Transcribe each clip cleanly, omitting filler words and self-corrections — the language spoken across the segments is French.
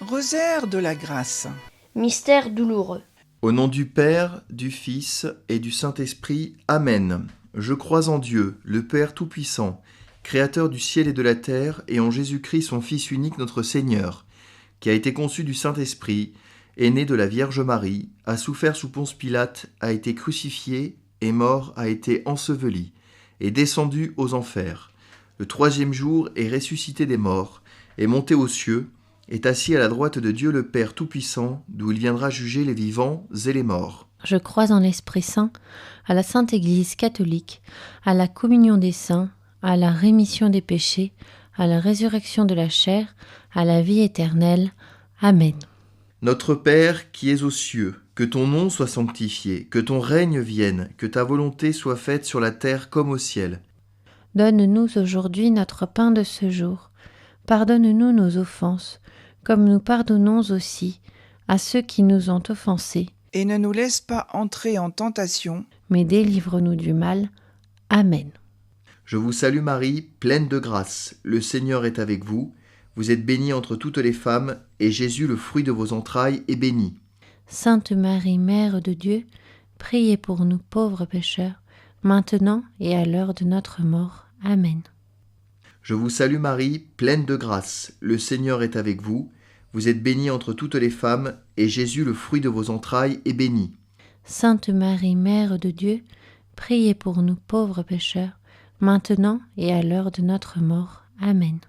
Rosaire de la grâce. Mystère douloureux. Au nom du Père, du Fils et du Saint-Esprit. Amen. Je crois en Dieu, le Père Tout-Puissant, Créateur du ciel et de la terre, et en Jésus-Christ, son Fils unique, notre Seigneur, qui a été conçu du Saint-Esprit, est né de la Vierge Marie, a souffert sous Ponce Pilate, a été crucifié, est mort, a été enseveli, est descendu aux enfers. Le troisième jour est ressuscité des morts, est monté aux cieux, est assis à la droite de Dieu le Père Tout-Puissant, d'où il viendra juger les vivants et les morts. Je crois en l'Esprit Saint, à la Sainte Église catholique, à la communion des saints, à la rémission des péchés, à la résurrection de la chair, à la vie éternelle. Amen. Notre Père qui es aux cieux, que ton nom soit sanctifié, que ton règne vienne, que ta volonté soit faite sur la terre comme au ciel. Donne-nous aujourd'hui notre pain de ce jour. Pardonne-nous nos offenses, comme nous pardonnons aussi à ceux qui nous ont offensés. Et ne nous laisse pas entrer en tentation, mais délivre-nous du mal. Amen. Je vous salue Marie, pleine de grâce. Le Seigneur est avec vous. Vous êtes bénie entre toutes les femmes, et Jésus, le fruit de vos entrailles, est béni. Sainte Marie, Mère de Dieu, priez pour nous pauvres pécheurs, maintenant et à l'heure de notre mort. Amen. Je vous salue Marie, pleine de grâce. Le Seigneur est avec vous. Vous êtes bénie entre toutes les femmes, et Jésus, le fruit de vos entrailles, est béni. Sainte Marie, Mère de Dieu, priez pour nous pauvres pécheurs, maintenant et à l'heure de notre mort. Amen.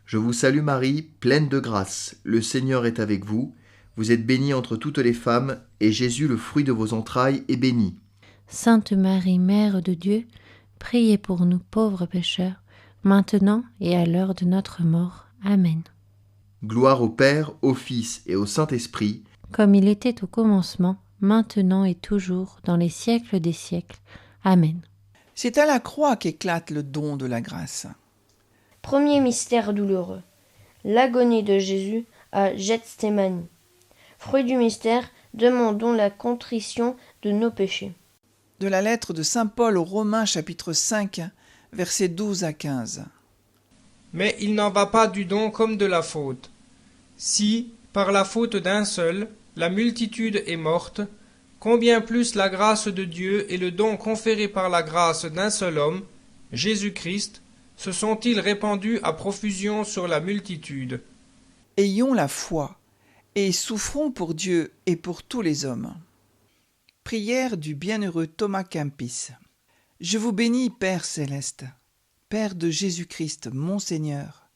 Je vous salue Marie, pleine de grâce. Le Seigneur est avec vous. Vous êtes bénie entre toutes les femmes, et Jésus, le fruit de vos entrailles, est béni. Sainte Marie, Mère de Dieu, priez pour nous pauvres pécheurs, maintenant et à l'heure de notre mort. Amen. Gloire au Père, au Fils et au Saint-Esprit, comme il était au commencement, maintenant et toujours, dans les siècles des siècles. Amen. C'est à la croix qu'éclate le don de la grâce. Premier mystère douloureux. L'agonie de Jésus à Gethsémani. Fruit du mystère, demandons la contrition de nos péchés. De la lettre de saint Paul aux Romains, chapitre 5, versets 12 à 15. Mais il n'en va pas du don comme de la faute. Si, par la faute d'un seul, la multitude est morte, combien plus la grâce de Dieu et le don conféré par la grâce d'un seul homme, Jésus-Christ, se sont-ils répandus à profusion sur la multitude. Ayons la foi et souffrons pour Dieu et pour tous les hommes. Prière du bienheureux Thomas Kempis. Je vous bénis, Père céleste, Père de Jésus-Christ, mon Seigneur,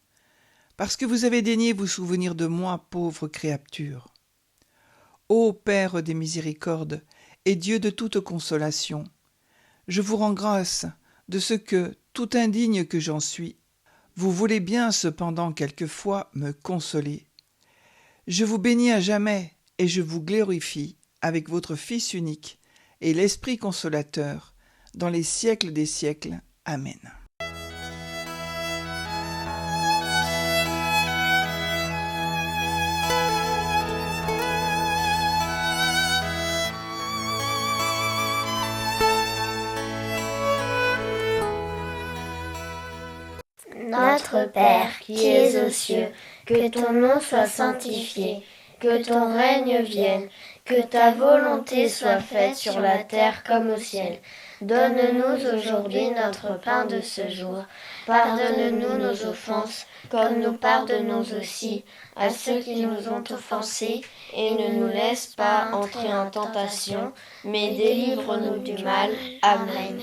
parce que vous avez daigné vous souvenir de moi, pauvre créature. Ô Père des miséricordes et Dieu de toute consolation, je vous rends grâce de ce que, tout indigne que j'en suis, vous voulez bien cependant quelquefois me consoler. Je vous bénis à jamais et je vous glorifie avec votre Fils unique et l'Esprit consolateur dans les siècles des siècles. Amen. Notre Père qui es aux cieux, que ton nom soit sanctifié, que ton règne vienne, que ta volonté soit faite sur la terre comme au ciel. Donne-nous aujourd'hui notre pain de ce jour. Pardonne-nous nos offenses, comme nous pardonnons aussi à ceux qui nous ont offensés, et ne nous laisse pas entrer en tentation, mais délivre-nous du mal. Amen.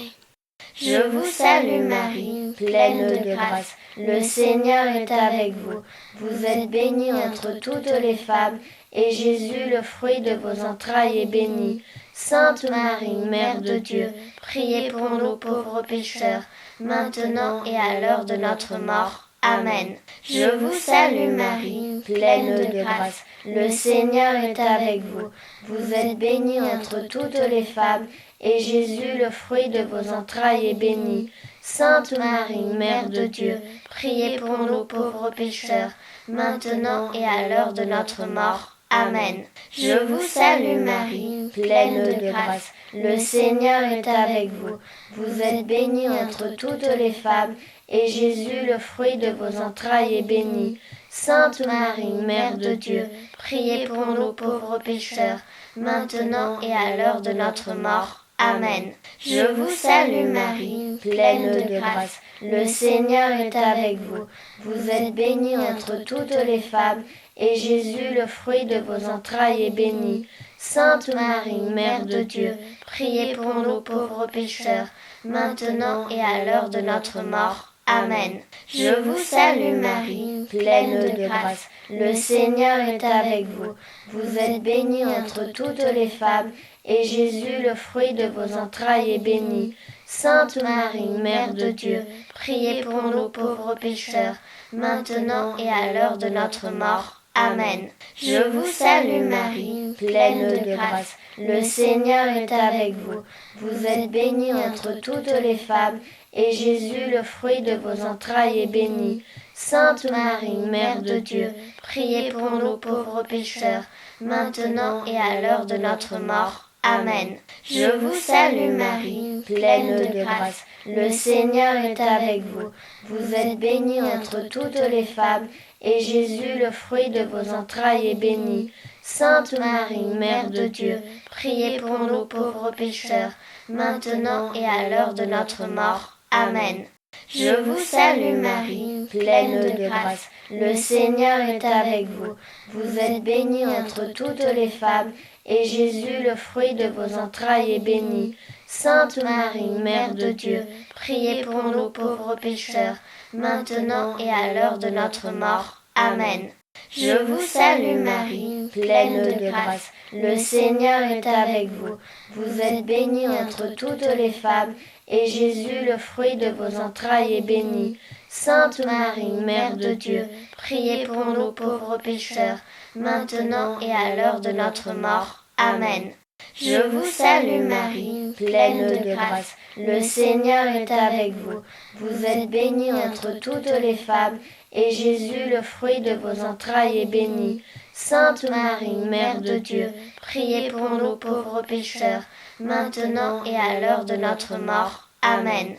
Je vous salue Marie, pleine de grâce, le Seigneur est avec vous. Vous êtes bénie entre toutes les femmes, et Jésus, le fruit de vos entrailles, est béni. Sainte Marie, Mère de Dieu, priez pour nous pauvres pécheurs, maintenant et à l'heure de notre mort. Amen. Je vous salue Marie, pleine de grâce, le Seigneur est avec vous. Vous êtes bénie entre toutes les femmes, et Jésus, le fruit de vos entrailles, est béni. Sainte Marie, Mère de Dieu, priez pour nous pauvres pécheurs, maintenant et à l'heure de notre mort. Amen. Je vous salue Marie, pleine de grâce, le Seigneur est avec vous. Vous êtes bénie entre toutes les femmes, et Jésus, le fruit de vos entrailles, est béni. Sainte Marie, Mère de Dieu, priez pour nous pauvres pécheurs, maintenant et à l'heure de notre mort. Amen. Je vous salue Marie, pleine de grâce, le Seigneur est avec vous. Vous êtes bénie entre toutes les femmes, et Jésus, le fruit de vos entrailles, est béni. Sainte Marie, Mère de Dieu, priez pour nous pauvres pécheurs, maintenant et à l'heure de notre mort. Amen. Je vous salue Marie, pleine de grâce, le Seigneur est avec vous. Vous êtes bénie entre toutes les femmes, et Jésus, le fruit de vos entrailles, est béni. Sainte Marie, Mère de Dieu, priez pour nous pauvres pécheurs, maintenant et à l'heure de notre mort. Amen. Je vous salue Marie, pleine de grâce, le Seigneur est avec vous. Vous êtes bénie entre toutes les femmes, et Jésus, le fruit de vos entrailles, est béni. Sainte Marie, Mère de Dieu, priez pour nous pauvres pécheurs, maintenant et à l'heure de notre mort. Amen. Je vous salue Marie, pleine de grâce, le Seigneur est avec vous. Vous êtes bénie entre toutes les femmes, et Jésus, le fruit de vos entrailles, est béni. Sainte Marie, Mère de Dieu, priez pour nous pauvres pécheurs, maintenant et à l'heure de notre mort. Amen. Je vous salue Marie, pleine de grâce, le Seigneur est avec vous. Vous êtes bénie entre toutes les femmes, et Jésus, le fruit de vos entrailles, est béni. Sainte Marie, Mère de Dieu, priez pour nous pauvres pécheurs, maintenant et à l'heure de notre mort. Amen. Je vous salue Marie, pleine de grâce, le Seigneur est avec vous. Vous êtes bénie entre toutes les femmes, et Jésus, le fruit de vos entrailles, est béni. Sainte Marie, Mère de Dieu, priez pour nous pauvres pécheurs, maintenant et à l'heure de notre mort. Amen. Je vous salue Marie, pleine de grâce, le Seigneur est avec vous. Vous êtes bénie entre toutes les femmes, et Jésus, le fruit de vos entrailles, est béni. Sainte Marie, Mère de Dieu, priez pour nous pauvres pécheurs, maintenant et à l'heure de notre mort. Amen.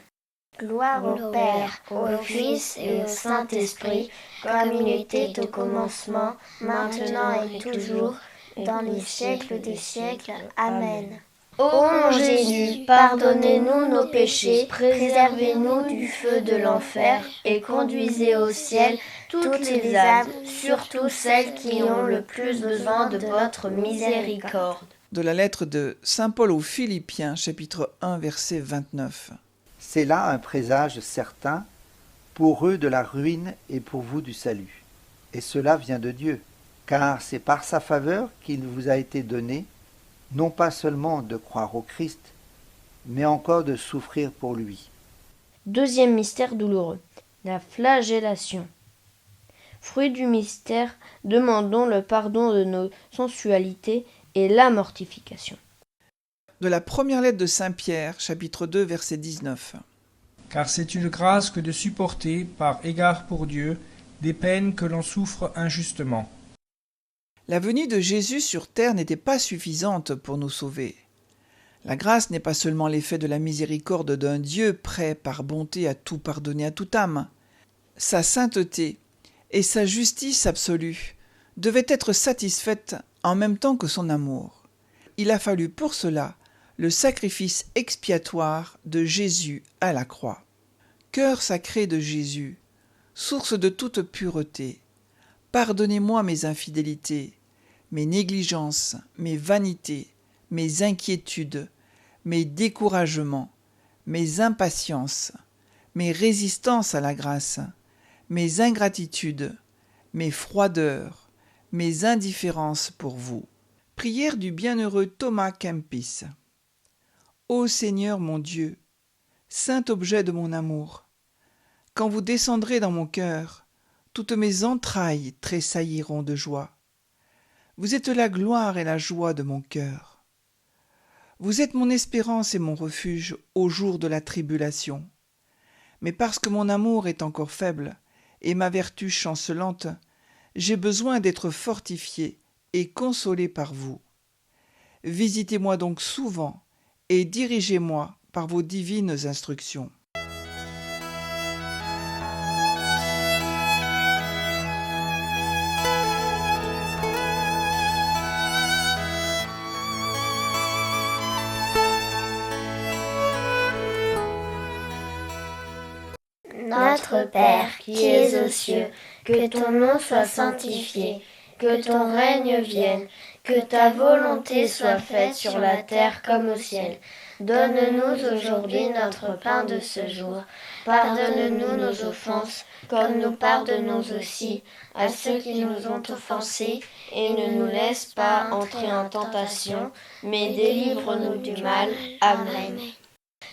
Gloire au Père, au Fils et au Saint-Esprit, comme il était au commencement, maintenant et toujours, dans les siècles des siècles. Amen. Ô mon Jésus, pardonnez-nous nos péchés, préservez-nous du feu de l'enfer, et conduisez au ciel toutes les âmes, surtout celles qui ont le plus besoin de votre miséricorde. De la lettre de Saint Paul aux Philippiens, chapitre 1, verset 29. C'est là un présage certain, pour eux de la ruine et pour vous du salut. Et cela vient de Dieu, car c'est par sa faveur qu'il vous a été donné, non pas seulement de croire au Christ, mais encore de souffrir pour lui. Deuxième mystère douloureux, la flagellation. Fruit du mystère, demandons le pardon de nos sensualités et la mortification. De la première lettre de Saint Pierre, chapitre 2, verset 19. Car c'est une grâce que de supporter, par égard pour Dieu, des peines que l'on souffre injustement. La venue de Jésus sur terre n'était pas suffisante pour nous sauver. La grâce n'est pas seulement l'effet de la miséricorde d'un Dieu prêt par bonté à tout pardonner à toute âme. Sa sainteté et sa justice absolue devaient être satisfaites en même temps que son amour. Il a fallu pour cela le sacrifice expiatoire de Jésus à la croix. Cœur sacré de Jésus, source de toute pureté, pardonnez-moi mes infidélités, mes négligences, mes vanités, mes inquiétudes, mes découragements, mes impatiences, mes résistances à la grâce, mes ingratitudes, mes froideurs, mes indifférences pour vous. Prière du bienheureux Thomas Kempis. Ô Seigneur mon Dieu, saint objet de mon amour, quand vous descendrez dans mon cœur, toutes mes entrailles tressailliront de joie. Vous êtes la gloire et la joie de mon cœur. Vous êtes mon espérance et mon refuge au jour de la tribulation. Mais parce que mon amour est encore faible et ma vertu chancelante, j'ai besoin d'être fortifié et consolé par vous. Visitez-moi donc souvent et dirigez-moi par vos divines instructions. Notre Père, qui es aux cieux, que ton nom soit sanctifié, que ton règne vienne, que ta volonté soit faite sur la terre comme au ciel. Donne-nous aujourd'hui notre pain de ce jour. Pardonne-nous nos offenses, comme nous pardonnons aussi à ceux qui nous ont offensés, et ne nous laisse pas entrer en tentation, mais délivre-nous du mal. Amen.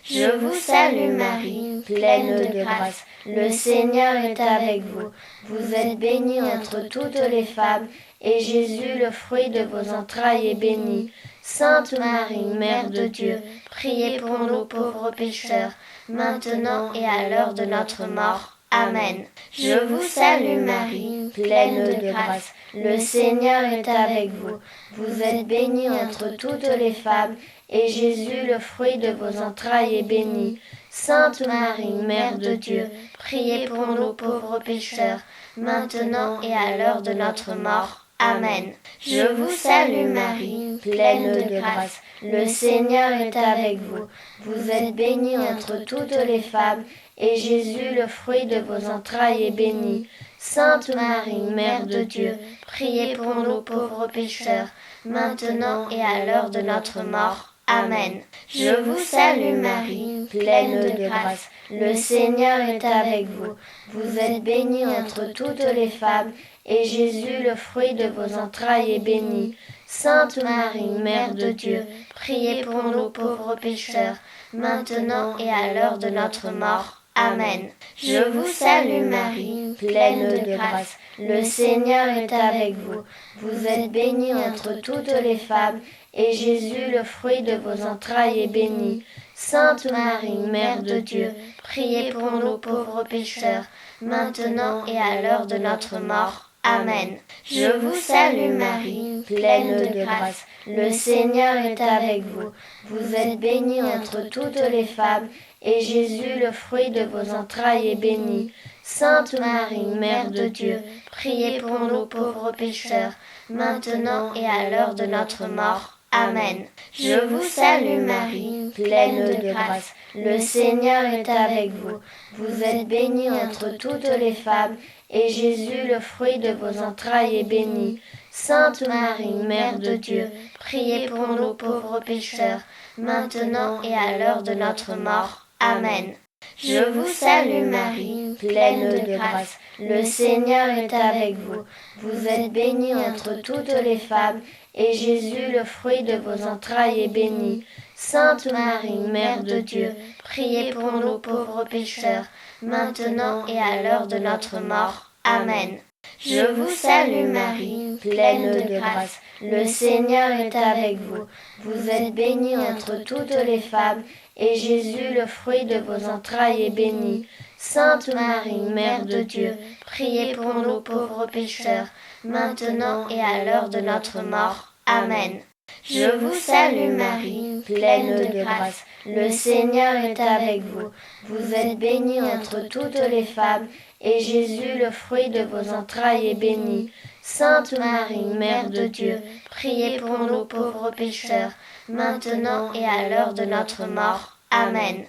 Je vous salue Marie, pleine de grâce, le Seigneur est avec vous. Vous êtes bénie entre toutes les femmes, et Jésus, le fruit de vos entrailles, est béni. Sainte Marie, Mère de Dieu, priez pour nous pauvres pécheurs, maintenant et à l'heure de notre mort. Amen. Je vous salue Marie, pleine de grâce, le Seigneur est avec vous. Vous êtes bénie entre toutes les femmes, et Jésus, le fruit de vos entrailles, est béni. Sainte Marie, Mère de Dieu, priez pour nous pauvres pécheurs, maintenant et à l'heure de notre mort. Amen. Je vous salue Marie, pleine de grâce, le Seigneur est avec vous. Vous êtes bénie entre toutes les femmes, et Jésus, le fruit de vos entrailles, est béni. Sainte Marie, Mère de Dieu, priez pour nous pauvres pécheurs, maintenant et à l'heure de notre mort. Amen. Je vous salue Marie, pleine de grâce, le Seigneur est avec vous. Vous êtes bénie entre toutes les femmes, et Jésus, le fruit de vos entrailles, est béni. Sainte Marie, Mère de Dieu, priez pour nous pauvres pécheurs, maintenant et à l'heure de notre mort. Amen. Je vous salue Marie, pleine de grâce, le Seigneur est avec vous. Vous êtes bénie entre toutes les femmes, et Jésus, le fruit de vos entrailles, est béni. Sainte Marie, Mère de Dieu, priez pour nous pauvres pécheurs, maintenant et à l'heure de notre mort. Amen. Je vous salue Marie, pleine de grâce, le Seigneur est avec vous. Vous êtes bénie entre toutes les femmes, et Jésus, le fruit de vos entrailles, est béni. Sainte Marie, Mère de Dieu, priez pour nous pauvres pécheurs, maintenant et à l'heure de notre mort. Amen. Je vous salue Marie, pleine de grâce, le Seigneur est avec vous. Vous êtes bénie entre toutes les femmes, et Jésus, le fruit de vos entrailles, est béni. Sainte Marie, Mère de Dieu, priez pour nous pauvres pécheurs, maintenant et à l'heure de notre mort. Amen. Je vous salue Marie, pleine de grâce, le Seigneur est avec vous. Vous êtes bénie entre toutes les femmes, et Jésus, le fruit de vos entrailles, est béni. Sainte Marie, Mère de Dieu, priez pour nous pauvres pécheurs, maintenant et à l'heure de notre mort. Amen. Je vous salue Marie, pleine de grâce, le Seigneur est avec vous. Vous êtes bénie entre toutes les femmes, et Jésus, le fruit de vos entrailles, est béni. Sainte Marie, Mère de Dieu, priez pour nous pauvres pécheurs, maintenant et à l'heure de notre mort. Amen. Je vous salue Marie, pleine de grâce, le Seigneur est avec vous. Vous êtes bénie entre toutes les femmes, et Jésus, le fruit de vos entrailles, est béni. Sainte Marie, Mère de Dieu, priez pour nous pauvres pécheurs, maintenant et à l'heure de notre mort. Amen.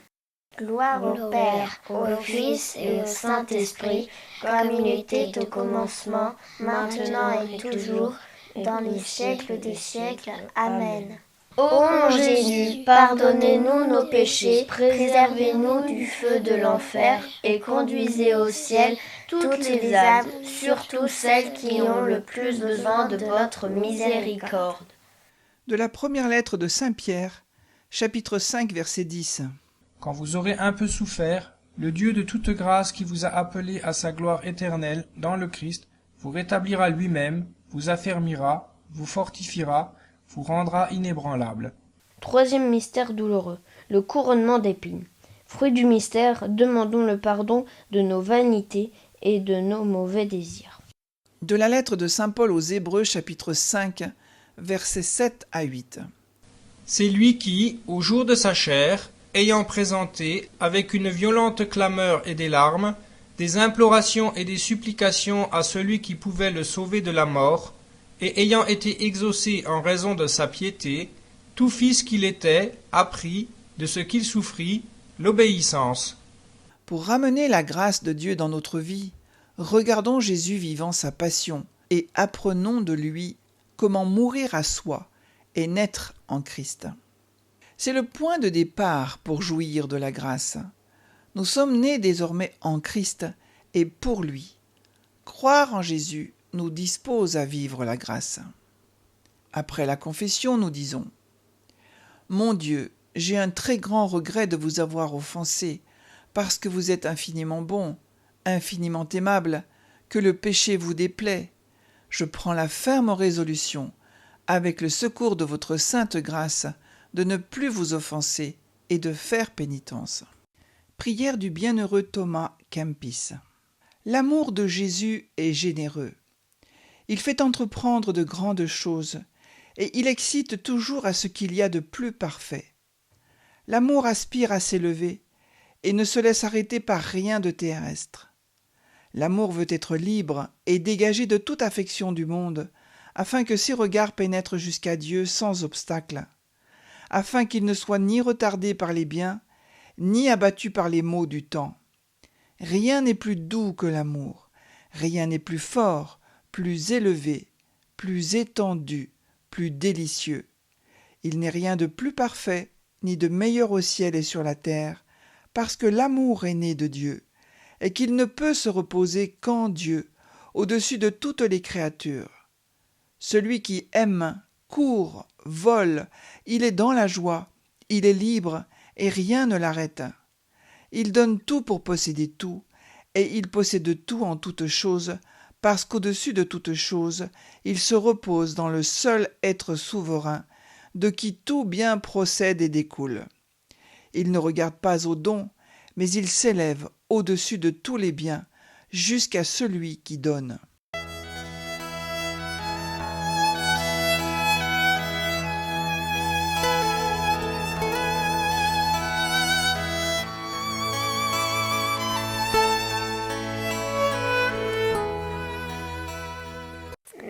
Gloire au Père, au Fils et au Saint-Esprit, comme il était au commencement, maintenant et toujours, dans les siècles des siècles. Amen. Ô mon Jésus, pardonnez-nous nos péchés, préservez-nous du feu de l'enfer et conduisez au ciel toutes les âmes, surtout celles qui ont le plus besoin de votre miséricorde. De la première lettre de Saint Pierre, chapitre 5, verset 10. Quand vous aurez un peu souffert, le Dieu de toute grâce qui vous a appelé à sa gloire éternelle dans le Christ vous rétablira lui-même, vous affermira, vous fortifiera, vous rendra inébranlable. Troisième mystère douloureux, le couronnement d'épines. Fruit du mystère, demandons le pardon de nos vanités et de nos mauvais désirs. De la lettre de Saint Paul aux Hébreux, chapitre 5, versets 7 à 8. C'est lui qui, au jour de sa chair, ayant présenté, avec une violente clameur et des larmes, des implorations et des supplications à celui qui pouvait le sauver de la mort, et ayant été exaucé en raison de sa piété, tout fils qu'il était apprit, de ce qu'il souffrit, l'obéissance. Pour ramener la grâce de Dieu dans notre vie, regardons Jésus vivant sa passion et apprenons de lui comment mourir à soi et naître en Christ. C'est le point de départ pour jouir de la grâce. Nous sommes nés désormais en Christ et pour lui. Croire en Jésus nous dispose à vivre la grâce. Après la confession, nous disons : Mon Dieu, j'ai un très grand regret de vous avoir offensé, parce que vous êtes infiniment bon, infiniment aimable, que le péché vous déplaît. Je prends la ferme résolution, avec le secours de votre sainte grâce, de ne plus vous offenser et de faire pénitence. Prière du bienheureux Thomas Kempis. L'amour de Jésus est généreux. Il fait entreprendre de grandes choses, et il excite toujours à ce qu'il y a de plus parfait. L'amour aspire à s'élever, et ne se laisse arrêter par rien de terrestre. L'amour veut être libre et dégagé de toute affection du monde, afin que ses regards pénètrent jusqu'à Dieu sans obstacle, afin qu'il ne soit ni retardé par les biens, ni abattu par les maux du temps. Rien n'est plus doux que l'amour, rien n'est plus fort, plus élevé, plus étendu, plus délicieux. Il n'est rien de plus parfait, ni de meilleur au ciel et sur la terre, parce que l'amour est né de Dieu, et qu'il ne peut se reposer qu'en Dieu, au-dessus de toutes les créatures. Celui qui aime, court, vole, il est dans la joie, il est libre, et rien ne l'arrête. Il donne tout pour posséder tout, et il possède tout en toutes choses, parce qu'au-dessus de toutes choses, il se repose dans le seul être souverain, de qui tout bien procède et découle. Il ne regarde pas aux dons, mais il s'élève au-dessus de tous les biens, jusqu'à celui qui donne.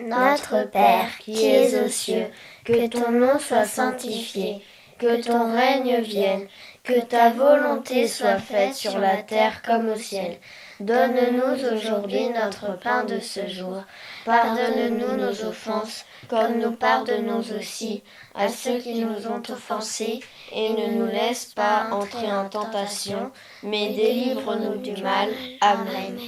Notre Père, qui es aux cieux, que ton nom soit sanctifié, que ton règne vienne, que ta volonté soit faite sur la terre comme au ciel. Donne-nous aujourd'hui notre pain de ce jour. Pardonne-nous nos offenses, comme nous pardonnons aussi à ceux qui nous ont offensés, et ne nous laisse pas entrer en tentation, mais délivre-nous du mal. Amen.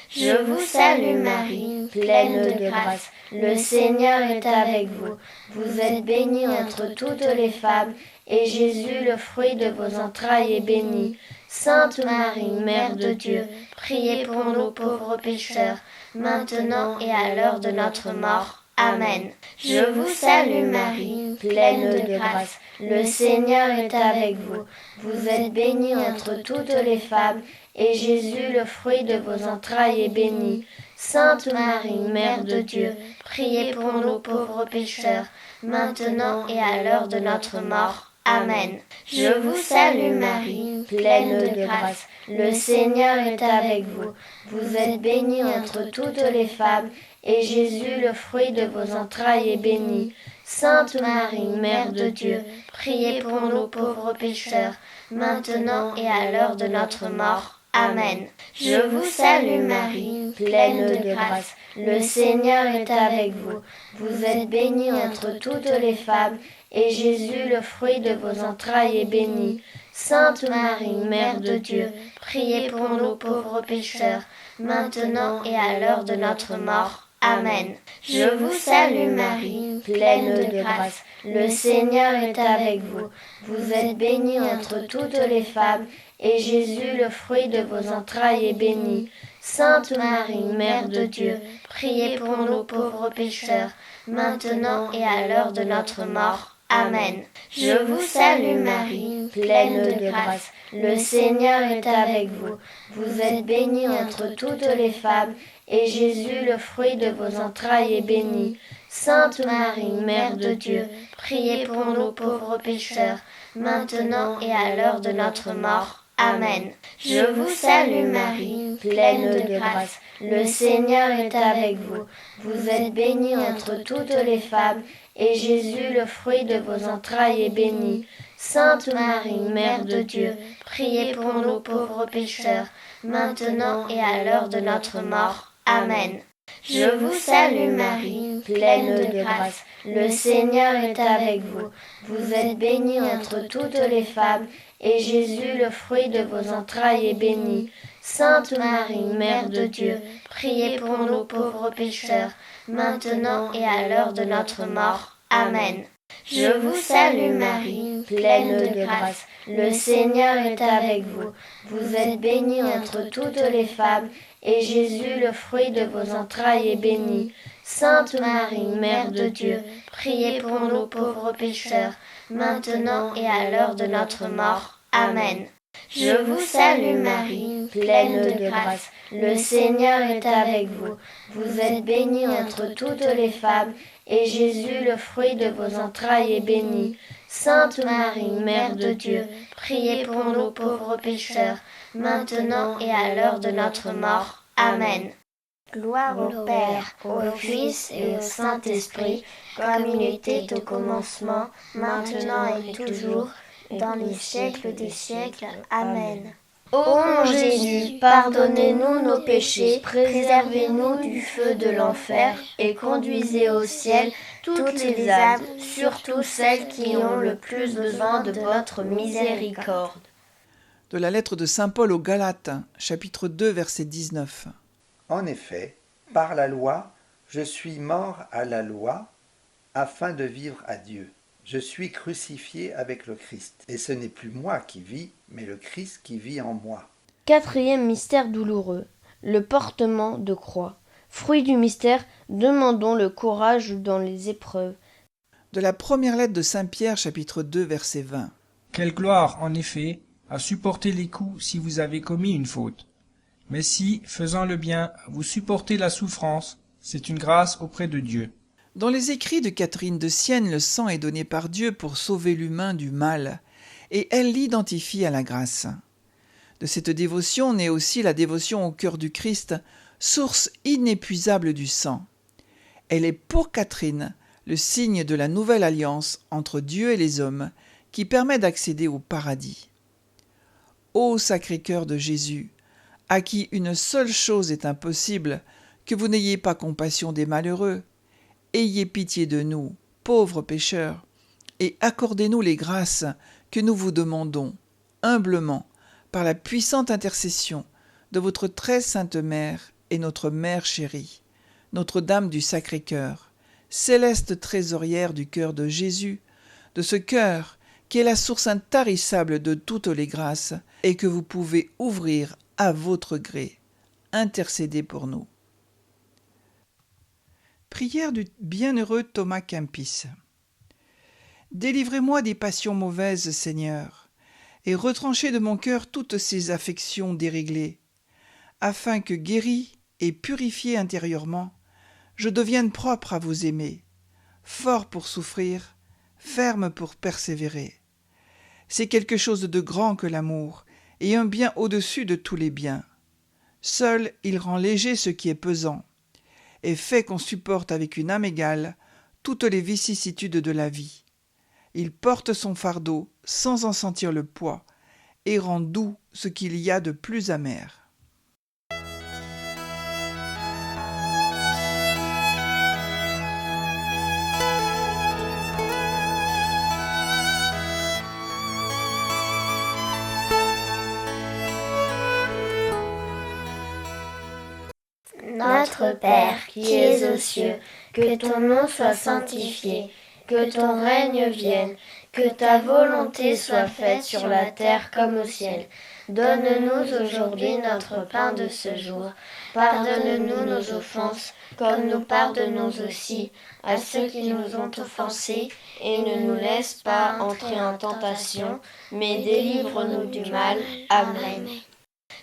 Je vous salue Marie, pleine de grâce, le Seigneur est avec vous. Vous êtes bénie entre toutes les femmes, et Jésus, le fruit de vos entrailles, est béni. Sainte Marie, Mère de Dieu, priez pour nous pauvres pécheurs, maintenant et à l'heure de notre mort. Amen. Je vous salue Marie, pleine de grâce, le Seigneur est avec vous. Vous êtes bénie entre toutes les femmes, et Jésus, le fruit de vos entrailles, est béni. Sainte Marie, Mère de Dieu, priez pour nous pauvres pécheurs, maintenant et à l'heure de notre mort. Amen. Je vous salue Marie, pleine de grâce, le Seigneur est avec vous. Vous êtes bénie entre toutes les femmes, et Jésus, le fruit de vos entrailles, est béni. Sainte Marie, Mère de Dieu, priez pour nous pauvres pécheurs, maintenant et à l'heure de notre mort. Amen. Je vous salue Marie, pleine de grâce, le Seigneur est avec vous. Vous êtes bénie entre toutes les femmes, et Jésus, le fruit de vos entrailles, est béni. Sainte Marie, Mère de Dieu, priez pour nous pauvres pécheurs, maintenant et à l'heure de notre mort. Amen. Je vous salue Marie, pleine de grâce, le Seigneur est avec vous. Vous êtes bénie entre toutes les femmes, et Jésus, le fruit de vos entrailles, est béni. Sainte Marie, Mère de Dieu, priez pour nous pauvres pécheurs, maintenant et à l'heure de notre mort. Amen. Je vous salue Marie, pleine de grâce, le Seigneur est avec vous. Vous êtes bénie entre toutes les femmes, et Jésus, le fruit de vos entrailles, est béni. Sainte Marie, Mère de Dieu, priez pour nous pauvres pécheurs, maintenant et à l'heure de notre mort. Amen. Je vous salue Marie, pleine de grâce, le Seigneur est avec vous. Vous êtes bénie entre toutes les femmes, et Jésus, le fruit de vos entrailles, est béni. Sainte Marie, Mère de Dieu, priez pour nous pauvres pécheurs, maintenant et à l'heure de notre mort. Amen. Je vous salue Marie, pleine de grâce, le Seigneur est avec vous. Vous êtes bénie entre toutes les femmes, et Jésus, le fruit de vos entrailles, est béni. Sainte Marie, Mère de Dieu, priez pour nous pauvres pécheurs, maintenant et à l'heure de notre mort. Amen. Je vous salue Marie, pleine de grâce, le Seigneur est avec vous. Vous êtes bénie entre toutes les femmes, et Jésus, le fruit de vos entrailles, est béni. Sainte Marie, Mère de Dieu, priez pour nous pauvres pécheurs, maintenant et à l'heure de notre mort. Amen. Je vous salue Marie, pleine de grâce, le Seigneur est avec vous. Vous êtes bénie entre toutes les femmes, et Jésus, le fruit de vos entrailles, est béni. Sainte Marie, Mère de Dieu, priez pour nous pauvres pécheurs, maintenant et à l'heure de notre mort. Amen. Gloire au Père, au Fils et au Saint-Esprit, comme il était au commencement, maintenant et toujours, dans les siècles des siècles. Amen. Ô mon Jésus, pardonnez-nous nos péchés, préservez-nous du feu de l'enfer et conduisez au ciel toutes les âmes, surtout celles qui ont le plus besoin de votre miséricorde. De la lettre de saint Paul aux Galates, chapitre 2, verset 19. En effet, par la loi, je suis mort à la loi, afin de vivre à Dieu. Je suis crucifié avec le Christ, et ce n'est plus moi qui vis, mais le Christ qui vit en moi. Quatrième mystère douloureux, le portement de croix. Fruit du mystère, demandons le courage dans les épreuves. De la première lettre de saint Pierre, chapitre 2, verset 20. Quelle gloire, en effet, à supporter les coups si vous avez commis une faute. Mais si, faisant le bien, vous supportez la souffrance, c'est une grâce auprès de Dieu. Dans les écrits de Catherine de Sienne, le sang est donné par Dieu pour sauver l'humain du mal, et elle l'identifie à la grâce. De cette dévotion naît aussi la dévotion au cœur du Christ, source inépuisable du sang. Elle est pour Catherine le signe de la nouvelle alliance entre Dieu et les hommes qui permet d'accéder au paradis. Ô Sacré-Cœur de Jésus, à qui une seule chose est impossible, que vous n'ayez pas compassion des malheureux, ayez pitié de nous, pauvres pécheurs, et accordez-nous les grâces que nous vous demandons, humblement, par la puissante intercession de votre très sainte Mère et notre Mère chérie, Notre-Dame du Sacré-Cœur, céleste trésorière du cœur de Jésus, de ce cœur qui est la source intarissable de toutes les grâces et que vous pouvez ouvrir à votre gré. Intercédez pour nous. Prière du bienheureux Thomas Kempis. Délivrez-moi des passions mauvaises, Seigneur, et retranchez de mon cœur toutes ces affections déréglées, afin que, guéri et purifié intérieurement, je devienne propre à vous aimer, fort pour souffrir, ferme pour persévérer. C'est quelque chose de grand que l'amour, et un bien au-dessus de tous les biens. Seul, il rend léger ce qui est pesant, et fait qu'on supporte avec une âme égale toutes les vicissitudes de la vie. Il porte son fardeau sans en sentir le poids, et rend doux ce qu'il y a de plus amer. Notre Père, qui es aux cieux, que ton nom soit sanctifié, que ton règne vienne, que ta volonté soit faite sur la terre comme au ciel. Donne-nous aujourd'hui notre pain de ce jour. Pardonne-nous nos offenses, comme nous pardonnons aussi à ceux qui nous ont offensés, et ne nous laisse pas entrer en tentation, mais délivre-nous du mal. Amen.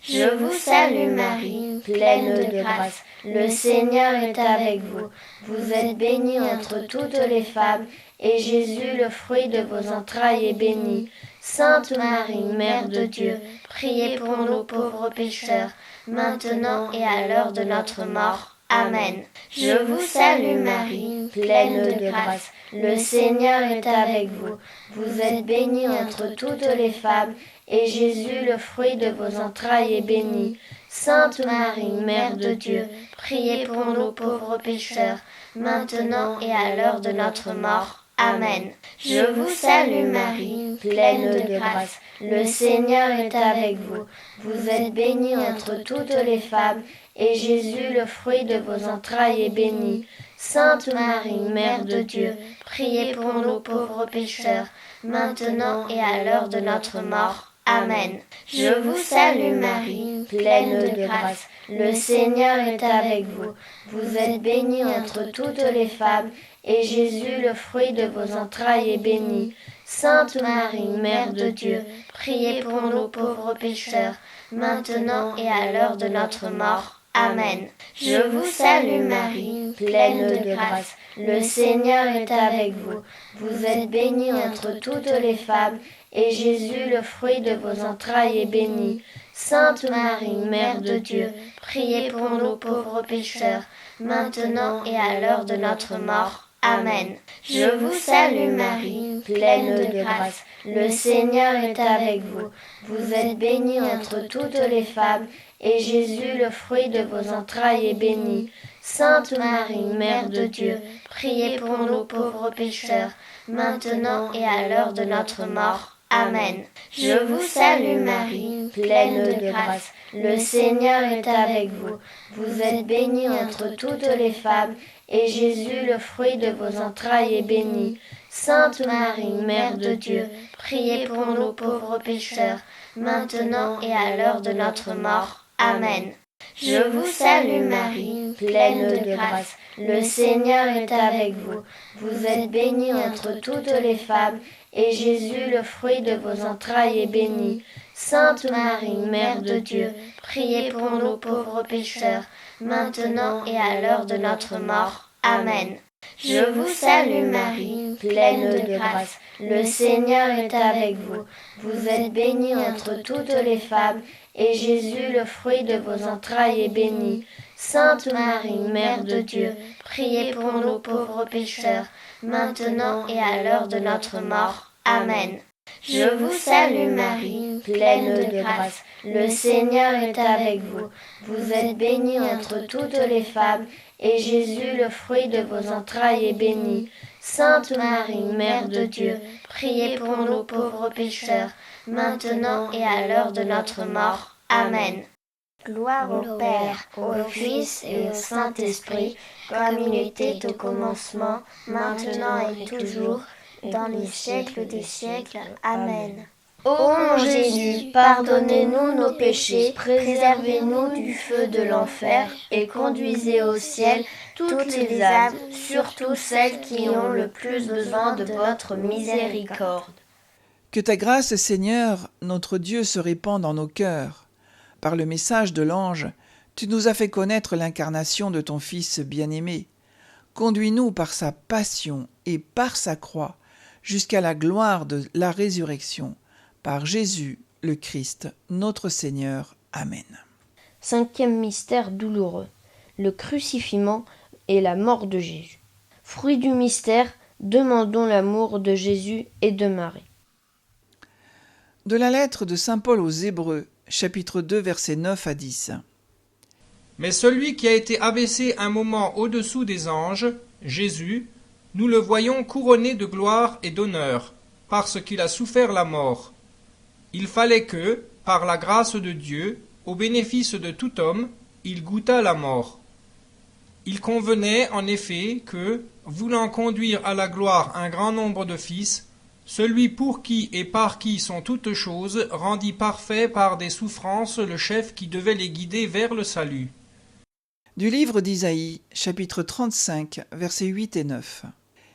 Je vous salue Marie, pleine de grâce, le Seigneur est avec vous. Vous êtes bénie entre toutes les femmes, et Jésus, le fruit de vos entrailles, est béni. Sainte Marie, Mère de Dieu, priez pour nous pauvres pécheurs, maintenant et à l'heure de notre mort. Amen. Je vous salue Marie, pleine de grâce, le Seigneur est avec vous. Vous êtes bénie entre toutes les femmes, et Jésus, le fruit de vos entrailles, est béni. Sainte Marie, Mère de Dieu, priez pour nous pauvres pécheurs, maintenant et à l'heure de notre mort. Amen. Je vous salue Marie, pleine de grâce, le Seigneur est avec vous. Vous êtes bénie entre toutes les femmes, et Jésus, le fruit de vos entrailles, est béni. Sainte Marie, Mère de Dieu, priez pour nous pauvres pécheurs, maintenant et à l'heure de notre mort. Amen. Je vous salue Marie, pleine de grâce, le Seigneur est avec vous. Vous êtes bénie entre toutes les femmes, et Jésus, le fruit de vos entrailles, est béni. Sainte Marie, Mère de Dieu, priez pour nous pauvres pécheurs, maintenant et à l'heure de notre mort. Amen. Je vous salue Marie, pleine de grâce, le Seigneur est avec vous. Vous êtes bénie entre toutes les femmes, et Jésus, le fruit de vos entrailles, est béni. Sainte Marie, Mère de Dieu, priez pour nous pauvres pécheurs, maintenant et à l'heure de notre mort. Amen. Je vous salue Marie, pleine de grâce, le Seigneur est avec vous. Vous êtes bénie entre toutes les femmes, et Jésus, le fruit de vos entrailles, est béni. Sainte Marie, Mère de Dieu, priez pour nous pauvres pécheurs, maintenant et à l'heure de notre mort. Amen. Je vous salue Marie, pleine de grâce, le Seigneur est avec vous. Vous êtes bénie entre toutes les femmes, et Jésus, le fruit de vos entrailles, est béni. Sainte Marie, Mère de Dieu, priez pour nous pauvres pécheurs, maintenant et à l'heure de notre mort. Amen. Je vous salue Marie, pleine de grâce, le Seigneur est avec vous. Vous êtes bénie entre toutes les femmes, et Jésus, le fruit de vos entrailles, est béni. Sainte Marie, Mère de Dieu, priez pour nous pauvres pécheurs, maintenant et à l'heure de notre mort. Amen. Je vous salue Marie, pleine de grâce, le Seigneur est avec vous. Vous êtes bénie entre toutes les femmes, et Jésus, le fruit de vos entrailles, est béni. Sainte Marie, Mère de Dieu, priez pour nous pauvres pécheurs, maintenant et à l'heure de notre mort. Amen. Je vous salue Marie, pleine de grâce, le Seigneur est avec vous. Vous êtes bénie entre toutes les femmes, et Jésus, le fruit de vos entrailles, est béni. Sainte Marie, Mère de Dieu, priez pour nous pauvres pécheurs, maintenant et à l'heure de notre mort. Amen. Gloire au Père, au Fils et au Saint-Esprit, comme il était au commencement, maintenant et toujours, dans les siècles des siècles. Amen. Ô mon Jésus, pardonnez-nous nos péchés, préservez-nous du feu de l'enfer, et conduisez au ciel toutes les âmes, surtout celles qui ont le plus besoin de votre miséricorde. Que ta grâce, Seigneur, notre Dieu, se répande dans nos cœurs. Par le message de l'ange, tu nous as fait connaître l'incarnation de ton Fils bien-aimé. Conduis-nous par sa passion et par sa croix jusqu'à la gloire de la résurrection. Par Jésus le Christ, notre Seigneur. Amen. 5e mystère douloureux, le crucifixion et la mort de Jésus. Fruit du mystère, demandons l'amour de Jésus et de Marie. De la lettre de saint Paul aux Hébreux, chapitre 2, versets 9 à 10. Mais celui qui a été abaissé un moment au-dessous des anges, Jésus, nous le voyons couronné de gloire et d'honneur, parce qu'il a souffert la mort. Il fallait que, par la grâce de Dieu, au bénéfice de tout homme, il goûtât la mort. Il convenait, en effet, que, voulant conduire à la gloire un grand nombre de fils, celui pour qui et par qui sont toutes choses rendit parfait par des souffrances le chef qui devait les guider vers le salut. Du livre d'Isaïe, chapitre 35, versets 8 et 9.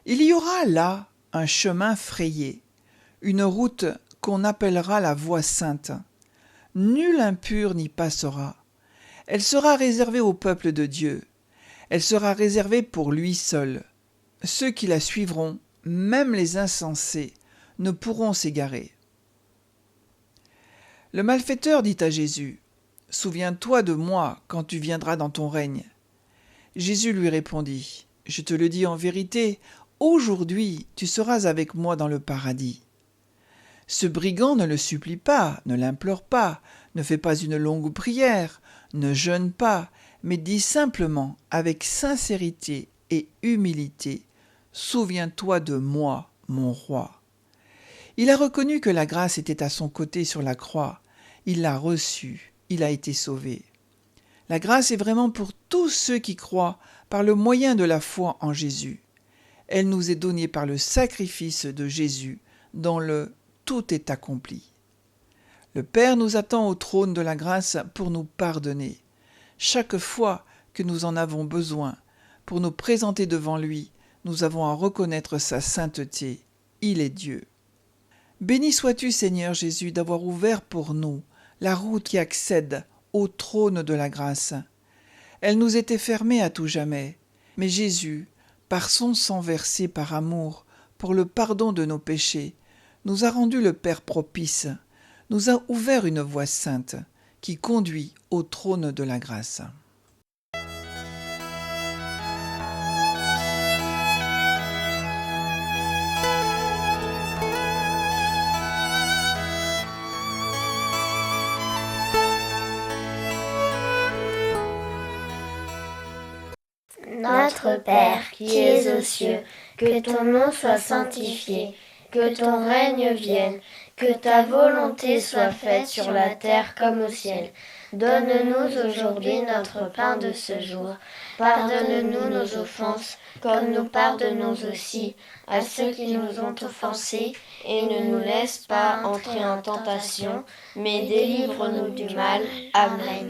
Il y aura là un chemin frayé, une route qu'on appellera la voie sainte. Nul impur n'y passera. Elle sera réservée au peuple de Dieu. Elle sera réservée pour lui seul. Ceux qui la suivront, même les insensés, ne pourront s'égarer. Le malfaiteur dit à Jésus : « Souviens-toi de moi quand tu viendras dans ton règne. » Jésus lui répondit, « Je te le dis en vérité, aujourd'hui tu seras avec moi dans le paradis. » Ce brigand ne le supplie pas, ne l'implore pas, ne fait pas une longue prière, ne jeûne pas, mais dit simplement, avec sincérité et humilité, « Souviens-toi de moi, mon roi. » Il a reconnu que la grâce était à son côté sur la croix. Il l'a reçue, il a été sauvé. La grâce est vraiment pour tous ceux qui croient par le moyen de la foi en Jésus. Elle nous est donnée par le sacrifice de Jésus, dont le « tout est accompli ». Le Père nous attend au trône de la grâce pour nous pardonner. Chaque fois que nous en avons besoin, pour nous présenter devant lui, nous avons à reconnaître sa sainteté. Il est Dieu. Béni sois-tu, Seigneur Jésus, d'avoir ouvert pour nous la route qui accède au trône de la grâce. Elle nous était fermée à tout jamais, mais Jésus, par son sang versé par amour pour le pardon de nos péchés, nous a rendu le Père propice, nous a ouvert une voie sainte qui conduit au trône de la grâce. Notre Père qui es aux cieux, que ton nom soit sanctifié, que ton règne vienne, que ta volonté soit faite sur la terre comme au ciel. Donne-nous aujourd'hui notre pain de ce jour. Pardonne-nous nos offenses, comme nous pardonnons aussi à ceux qui nous ont offensés, et ne nous laisse pas entrer en tentation, mais délivre-nous du mal. Amen.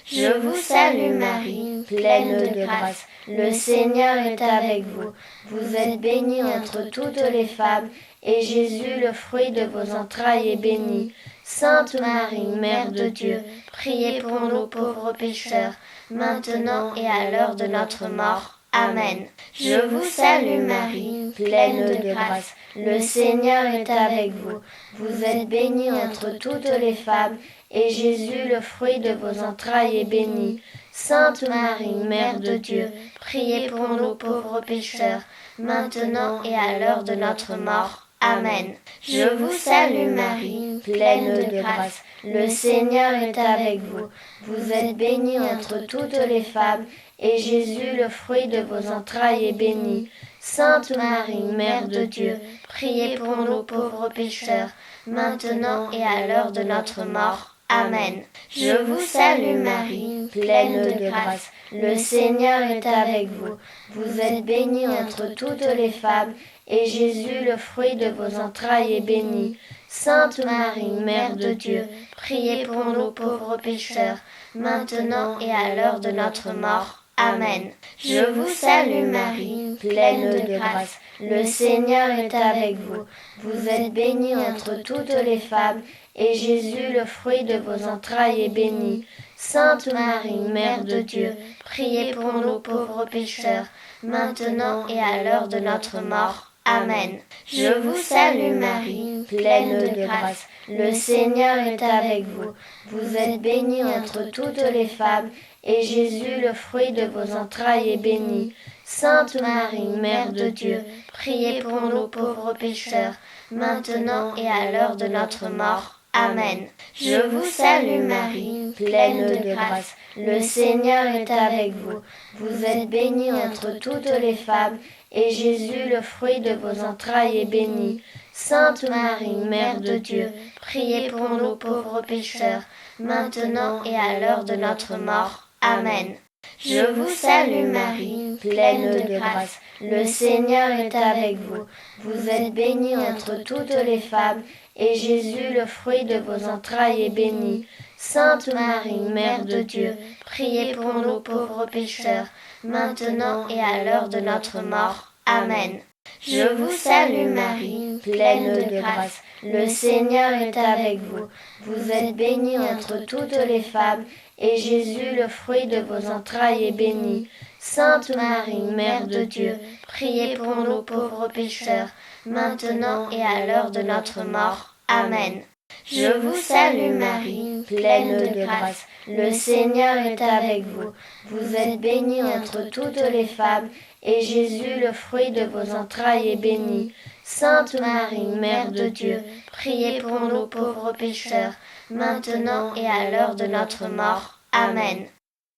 Je vous salue Marie, pleine de grâce, le Seigneur est avec vous. Vous êtes bénie entre toutes les femmes, et Jésus, le fruit de vos entrailles, est béni. Sainte Marie, Mère de Dieu, priez pour nous pauvres pécheurs, maintenant et à l'heure de notre mort. Amen. Je vous salue Marie, pleine de grâce, le Seigneur est avec vous. Vous êtes bénie entre toutes les femmes, et Jésus, le fruit de vos entrailles, est béni. Sainte Marie, Mère de Dieu, priez pour nous pauvres pécheurs, maintenant et à l'heure de notre mort. Amen. Je vous salue Marie, pleine de grâce, le Seigneur est avec vous. Vous êtes bénie entre toutes les femmes, et Jésus, le fruit de vos entrailles, est béni. Sainte Marie, Mère de Dieu, priez pour nous pauvres pécheurs, maintenant et à l'heure de notre mort. Amen. Je vous salue Marie, pleine de grâce, le Seigneur est avec vous. Vous êtes bénie entre toutes les femmes, et Jésus, le fruit de vos entrailles, est béni. Sainte Marie, Mère de Dieu, priez pour nous pauvres pécheurs, maintenant et à l'heure de notre mort. Amen. Je vous salue Marie, pleine de grâce, le Seigneur est avec vous. Vous êtes bénie entre toutes les femmes, et Jésus, le fruit de vos entrailles, est béni. Sainte Marie, Mère de Dieu, priez pour nous pauvres pécheurs, maintenant et à l'heure de notre mort. Amen. Je vous salue Marie, pleine de grâce, le Seigneur est avec vous. Vous êtes bénie entre toutes les femmes, et Jésus, le fruit de vos entrailles, est béni. Sainte Marie, Mère de Dieu, priez pour nous pauvres pécheurs, maintenant et à l'heure de notre mort. Amen. Je vous salue Marie, pleine de grâce, le Seigneur est avec vous. Vous êtes bénie entre toutes les femmes, et Jésus, le fruit de vos entrailles, est béni. Sainte Marie, Mère de Dieu, priez pour nous pauvres pécheurs, maintenant et à l'heure de notre mort. Amen. Je vous salue Marie, pleine de grâce, le Seigneur est avec vous. Vous êtes bénie entre toutes les femmes, et Jésus, le fruit de vos entrailles, est béni. Sainte Marie, Mère de Dieu, priez pour nous pauvres pécheurs, maintenant et à l'heure de notre mort. Amen. Je vous salue Marie, pleine de grâce, le Seigneur est avec vous. Vous êtes bénie entre toutes les femmes, et Jésus, le fruit de vos entrailles, est béni. Sainte Marie, Mère de Dieu, priez pour nous pauvres pécheurs, maintenant et à l'heure de notre mort. Amen. Je vous salue Marie, pleine de grâce, le Seigneur est avec vous. Vous êtes bénie entre toutes les femmes, et Jésus, le fruit de vos entrailles, est béni. Sainte Marie, Mère de Dieu, priez pour nous pauvres pécheurs, maintenant et à l'heure de notre mort. Amen.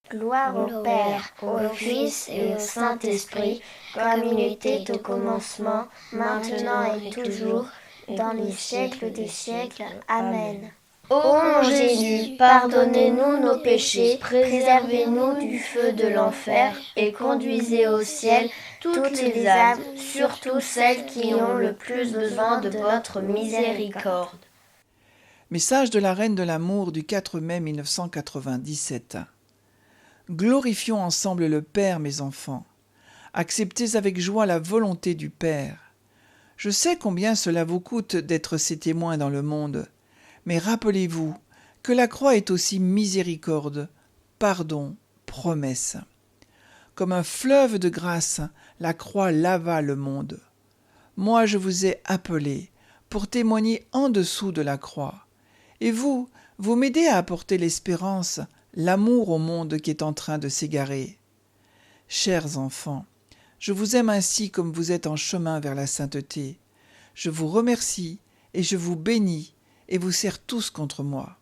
Gloire au Père, au Fils et au Saint-Esprit, comme il était au commencement, maintenant et toujours, dans les siècles des siècles. Amen. Ô mon Jésus, pardonnez-nous nos péchés, préservez-nous du feu de l'enfer, et conduisez au ciel toutes les âmes, surtout celles qui ont le plus besoin de votre miséricorde. Message de la Reine de l'Amour du 4 mai 1997. Glorifions ensemble le Père, mes enfants. Acceptez avec joie la volonté du Père. Je sais combien cela vous coûte d'être ses témoins dans le monde, mais rappelez-vous que la croix est aussi miséricorde, pardon, promesse. Comme un fleuve de grâce, la croix lava le monde. Moi, je vous ai appelés pour témoigner en dessous de la croix. Et vous m'aidez à apporter l'espérance, l'amour au monde qui est en train de s'égarer. Chers enfants, je vous aime ainsi comme vous êtes en chemin vers la sainteté. Je vous remercie et je vous bénis et vous serre tous contre moi.